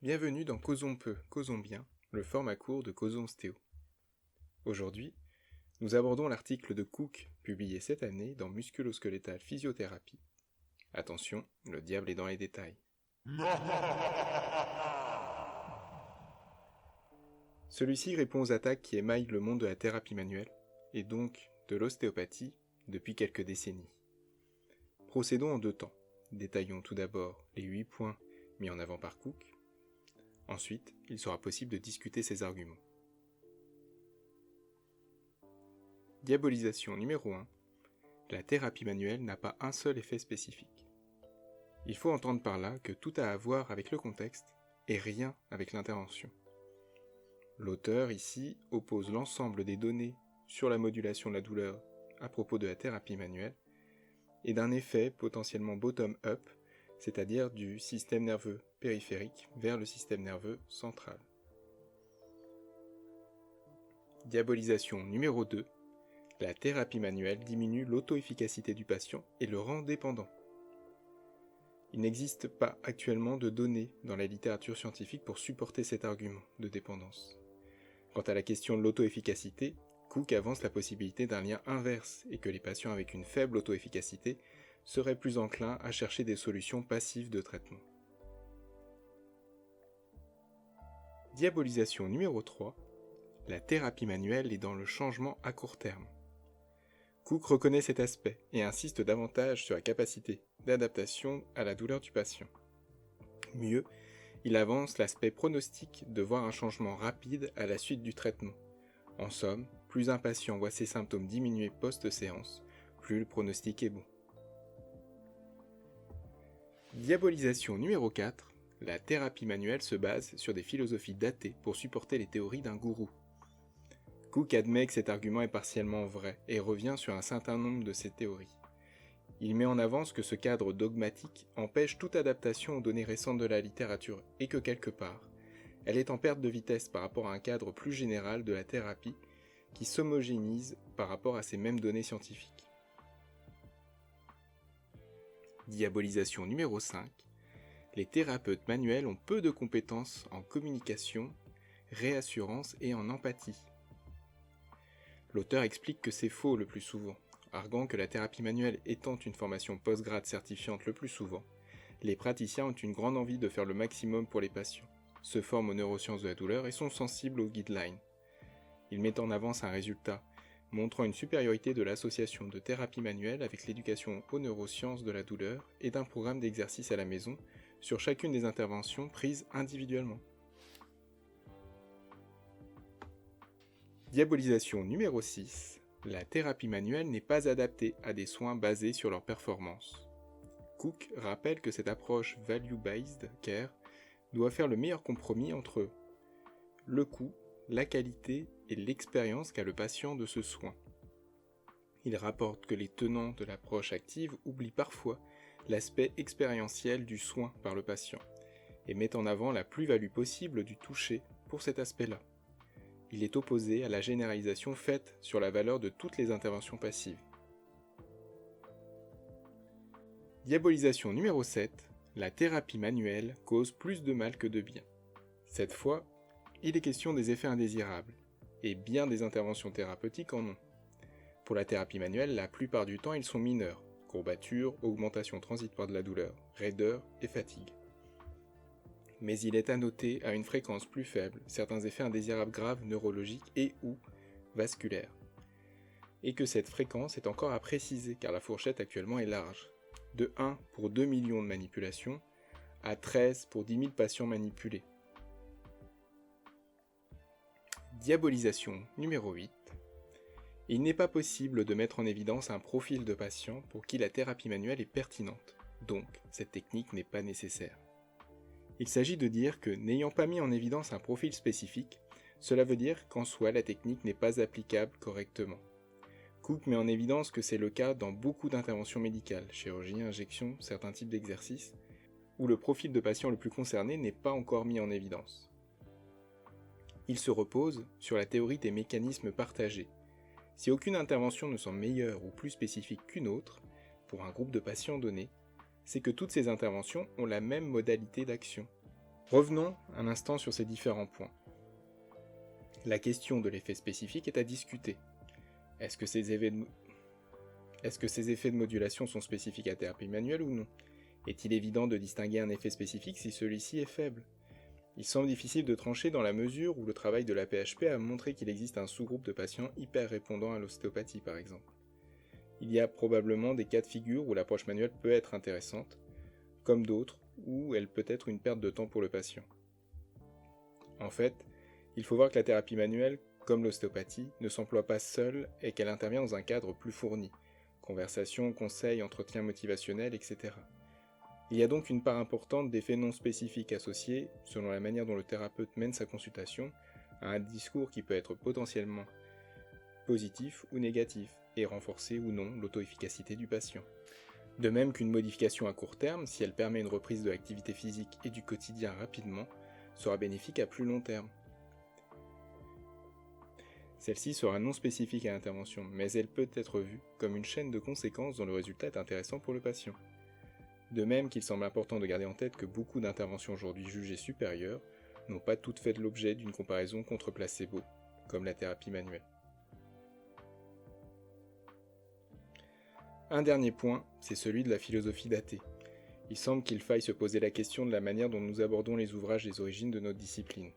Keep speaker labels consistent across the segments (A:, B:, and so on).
A: Bienvenue dans Causons peu, causons bien, le format court de Causons Ostéo. Aujourd'hui, nous abordons l'article de Cook, publié cette année dans Musculo-squelettal physiothérapie. Attention, le diable est dans les détails. Celui-ci répond aux attaques qui émaillent le monde de la thérapie manuelle, et donc de l'ostéopathie, depuis quelques décennies. Procédons en deux temps. Détaillons tout d'abord les 8 points mis en avant par Cook. Ensuite, il sera possible de discuter ses arguments. Diabolisation numéro 1. La thérapie manuelle n'a pas un seul effet spécifique. Il faut entendre par là que tout a à voir avec le contexte et rien avec l'intervention. L'auteur ici oppose l'ensemble des données sur la modulation de la douleur à propos de la thérapie manuelle et d'un effet potentiellement bottom-up, c'est-à-dire du système nerveux périphérique vers le système nerveux central. Diabolisation numéro 2. La thérapie manuelle diminue l'auto-efficacité du patient et le rend dépendant. Il n'existe pas actuellement de données dans la littérature scientifique pour supporter cet argument de dépendance. Quant à la question de l'auto-efficacité, Cook avance la possibilité d'un lien inverse et que les patients avec une faible auto-efficacité seraient plus enclins à chercher des solutions passives de traitement. Diabolisation numéro 3. La thérapie manuelle est dans le changement à court terme. Cook reconnaît cet aspect et insiste davantage sur la capacité d'adaptation à la douleur du patient. Mieux, il avance l'aspect pronostic de voir un changement rapide à la suite du traitement. En somme, plus un patient voit ses symptômes diminuer post-séance, plus le pronostic est bon. Diabolisation numéro 4. La thérapie manuelle se base sur des philosophies datées pour supporter les théories d'un gourou. Cook admet que cet argument est partiellement vrai et revient sur un certain nombre de ces théories. Il met en avant que ce cadre dogmatique empêche toute adaptation aux données récentes de la littérature et que quelque part, elle est en perte de vitesse par rapport à un cadre plus général de la thérapie qui s'homogénise par rapport à ces mêmes données scientifiques. Diabolisation numéro 5. Les thérapeutes manuels ont peu de compétences en communication, réassurance et en empathie. L'auteur explique que c'est faux le plus souvent, arguant que la thérapie manuelle étant une formation post-grade certifiante le plus souvent, les praticiens ont une grande envie de faire le maximum pour les patients, se forment aux neurosciences de la douleur et sont sensibles aux guidelines. Ils mettent en avant un résultat, montrant une supériorité de l'association de thérapie manuelle avec l'éducation aux neurosciences de la douleur et d'un programme d'exercice à la maison sur chacune des interventions prises individuellement. Diabolisation numéro 6. La thérapie manuelle n'est pas adaptée à des soins basés sur leur performance. Cook rappelle que cette approche value-based care doit faire le meilleur compromis entre le coût, la qualité et l'expérience qu'a le patient de ce soin. Il rapporte que les tenants de l'approche active oublient parfois l'aspect expérientiel du soin par le patient et mettent en avant la plus-value possible du toucher pour cet aspect-là. Il est opposé à la généralisation faite sur la valeur de toutes les interventions passives. Diabolisation numéro 7. La thérapie manuelle cause plus de mal que de bien. Cette fois, il est question des effets indésirables, et bien des interventions thérapeutiques en ont. Pour la thérapie manuelle, la plupart du temps, ils sont mineurs, courbatures, augmentation transitoire de la douleur, raideur et fatigue. Mais il est à noter à une fréquence plus faible certains effets indésirables graves neurologiques et ou vasculaires. Et que cette fréquence est encore à préciser car la fourchette actuellement est large, de 1 pour 2 millions de manipulations à 13 pour 10 000 patients manipulés. Diabolisation numéro 8. Il n'est pas possible de mettre en évidence un profil de patient pour qui la thérapie manuelle est pertinente, donc cette technique n'est pas nécessaire. Il s'agit de dire que, n'ayant pas mis en évidence un profil spécifique, cela veut dire qu'en soi la technique n'est pas applicable correctement. Cook met en évidence que c'est le cas dans beaucoup d'interventions médicales, chirurgie, injection, certains types d'exercices, où le profil de patient le plus concerné n'est pas encore mis en évidence. Il se repose sur la théorie des mécanismes partagés. Si aucune intervention ne semble meilleure ou plus spécifique qu'une autre, pour un groupe de patients donné, c'est que toutes ces interventions ont la même modalité d'action. Revenons un instant sur ces différents points. La question de l'effet spécifique est à discuter. Est-ce que ces effets de modulation sont spécifiques à la thérapie manuelle ou non? Est-il évident de distinguer un effet spécifique si celui-ci est faible? Il semble difficile de trancher dans la mesure où le travail de la PHP a montré qu'il existe un sous-groupe de patients hyper répondants à l'ostéopathie par exemple. Il y a probablement des cas de figure où l'approche manuelle peut être intéressante, comme d'autres où elle peut être une perte de temps pour le patient. En fait, il faut voir que la thérapie manuelle, comme l'ostéopathie, ne s'emploie pas seule et qu'elle intervient dans un cadre plus fourni, conversation, conseils, entretien motivationnel, etc. Il y a donc une part importante d'effets non spécifiques associés, selon la manière dont le thérapeute mène sa consultation, à un discours qui peut être potentiellement positif ou négatif, et renforcer ou non l'auto-efficacité du patient. De même qu'une modification à court terme, si elle permet une reprise de l'activité physique et du quotidien rapidement, sera bénéfique à plus long terme. Celle-ci sera non spécifique à l'intervention, mais elle peut être vue comme une chaîne de conséquences dont le résultat est intéressant pour le patient. De même qu'il semble important de garder en tête que beaucoup d'interventions aujourd'hui jugées supérieures n'ont pas toutes fait l'objet d'une comparaison contre placebo, comme la thérapie manuelle. Un dernier point, c'est celui de la philosophie datée. Il semble qu'il faille se poser la question de la manière dont nous abordons les ouvrages des origines de notre discipline.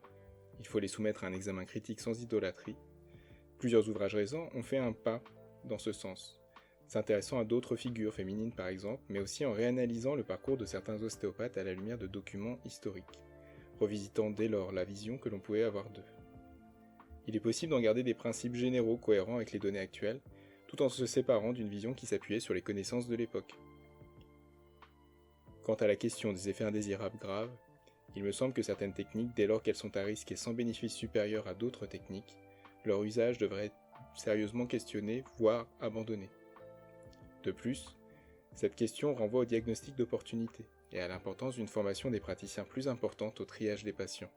A: Il faut les soumettre à un examen critique sans idolâtrie. Plusieurs ouvrages récents ont fait un pas dans ce sens, s'intéressant à d'autres figures féminines par exemple, mais aussi en réanalysant le parcours de certains ostéopathes à la lumière de documents historiques, revisitant dès lors la vision que l'on pouvait avoir d'eux. Il est possible d'en garder des principes généraux cohérents avec les données actuelles, tout en se séparant d'une vision qui s'appuyait sur les connaissances de l'époque. Quant à la question des effets indésirables graves, il me semble que certaines techniques, dès lors qu'elles sont à risque et sans bénéfice supérieur à d'autres techniques, leur usage devrait être sérieusement questionné, voire abandonné. De plus, cette question renvoie au diagnostic d'opportunité et à l'importance d'une formation des praticiens plus importante au triage des patients.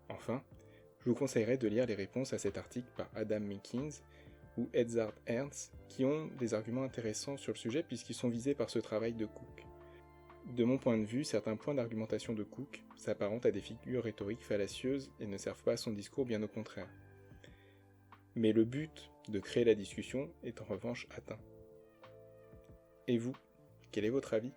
A: Enfin, je vous conseillerais de lire les réponses à cet article par Adam Minkins ou Edzard Ernst, qui ont des arguments intéressants sur le sujet puisqu'ils sont visés par ce travail de Cook. De mon point de vue, certains points d'argumentation de Cook s'apparentent à des figures rhétoriques fallacieuses et ne servent pas à son discours, bien au contraire. Mais le but de créer la discussion est en revanche atteint. Et vous, quel est votre avis ?